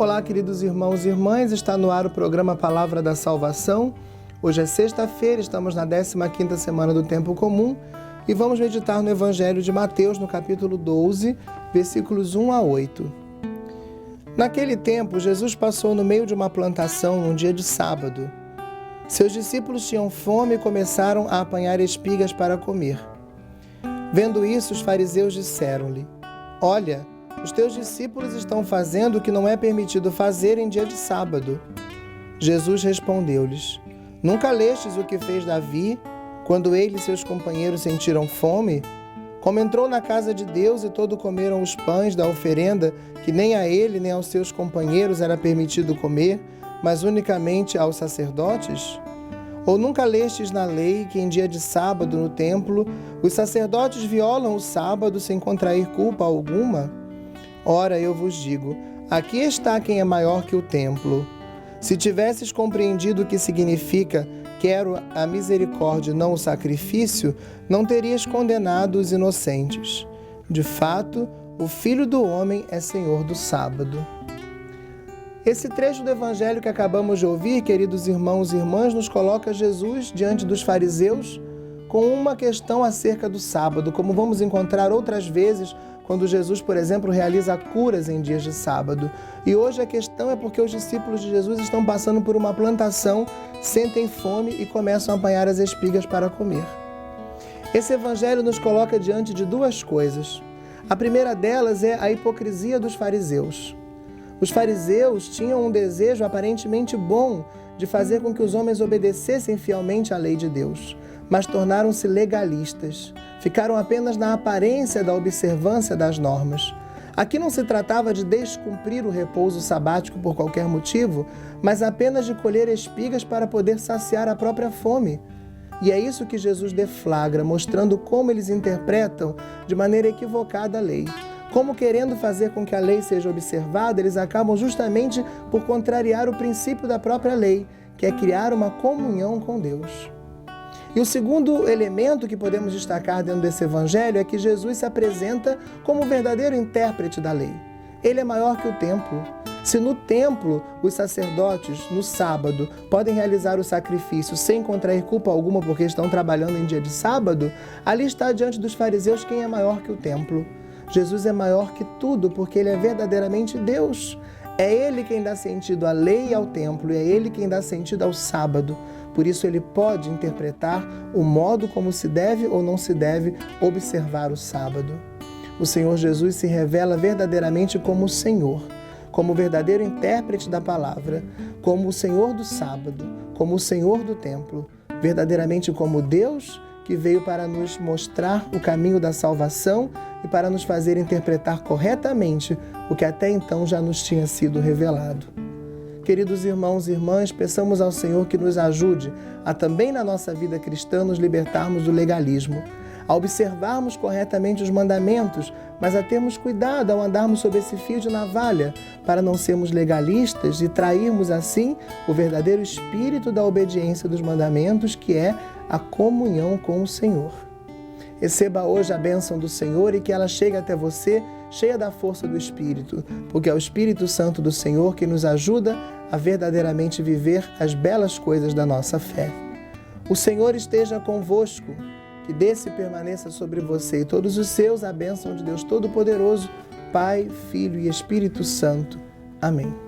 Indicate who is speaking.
Speaker 1: Olá, queridos irmãos e irmãs, está no ar o programa Palavra da Salvação. Hoje é sexta-feira, estamos na 15ª semana do Tempo Comum e vamos meditar no Evangelho de Mateus, no capítulo 12, versículos 1 a 8. Naquele tempo, Jesus passou no meio de uma plantação num dia de sábado. Seus discípulos tinham fome e começaram a apanhar espigas para comer. Vendo isso, os fariseus disseram-lhe: Olha, os teus discípulos estão fazendo o que não é permitido fazer em dia de sábado. Jesus respondeu-lhes: Nunca lestes o que fez Davi, quando ele e seus companheiros sentiram fome? Como entrou na casa de Deus e todos comeram os pães da oferenda, que nem a ele nem aos seus companheiros era permitido comer, mas unicamente aos sacerdotes? Ou nunca lestes na lei que em dia de sábado no templo os sacerdotes violam o sábado sem contrair culpa alguma? Ora, eu vos digo, aqui está quem é maior que o templo. Se tivesses compreendido o que significa quero a misericórdia e não o sacrifício, não terias condenado os inocentes. De fato, o Filho do Homem é Senhor do sábado. Esse trecho do Evangelho que acabamos de ouvir, queridos irmãos e irmãs, nos coloca Jesus diante dos fariseus com uma questão acerca do sábado, como vamos encontrar outras vezes quando Jesus, por exemplo, realiza curas em dias de sábado. E hoje a questão é porque os discípulos de Jesus estão passando por uma plantação, sentem fome e começam a apanhar as espigas para comer. Esse evangelho nos coloca diante de duas coisas. A primeira delas é a hipocrisia dos fariseus. Os fariseus tinham um desejo aparentemente bom de fazer com que os homens obedecessem fielmente à lei de Deus, mas tornaram-se legalistas. Ficaram apenas na aparência da observância das normas. Aqui não se tratava de descumprir o repouso sabático por qualquer motivo, mas apenas de colher espigas para poder saciar a própria fome. E é isso que Jesus deflagra, mostrando como eles interpretam de maneira equivocada a lei. Como querendo fazer com que a lei seja observada, eles acabam justamente por contrariar o princípio da própria lei, que é criar uma comunhão com Deus. E o segundo elemento que podemos destacar dentro desse evangelho é que Jesus se apresenta como o verdadeiro intérprete da lei. Ele é maior que o templo. Se no templo os sacerdotes, no sábado, podem realizar o sacrifício sem contrair culpa alguma porque estão trabalhando em dia de sábado, ali está diante dos fariseus quem é maior que o templo. Jesus é maior que tudo porque ele é verdadeiramente Deus. É ele quem dá sentido à lei e ao templo, e é ele quem dá sentido ao sábado. Por isso ele pode interpretar o modo como se deve ou não se deve observar o sábado. O Senhor Jesus se revela verdadeiramente como o Senhor, como o verdadeiro intérprete da palavra, como o Senhor do sábado, como o Senhor do templo, verdadeiramente como Deus que veio para nos mostrar o caminho da salvação e para nos fazer interpretar corretamente o que até então já nos tinha sido revelado. Queridos irmãos e irmãs, peçamos ao Senhor que nos ajude a também na nossa vida cristã nos libertarmos do legalismo, a observarmos corretamente os mandamentos, mas a termos cuidado ao andarmos sob esse fio de navalha, para não sermos legalistas e trairmos assim o verdadeiro espírito da obediência dos mandamentos, que é a comunhão com o Senhor. Receba hoje a bênção do Senhor e que ela chegue até você cheia da força do Espírito, porque é o Espírito Santo do Senhor que nos ajuda a verdadeiramente viver as belas coisas da nossa fé. O Senhor esteja convosco, que desça e permaneça sobre você e todos os seus a bênção de Deus Todo-Poderoso, Pai, Filho e Espírito Santo. Amém.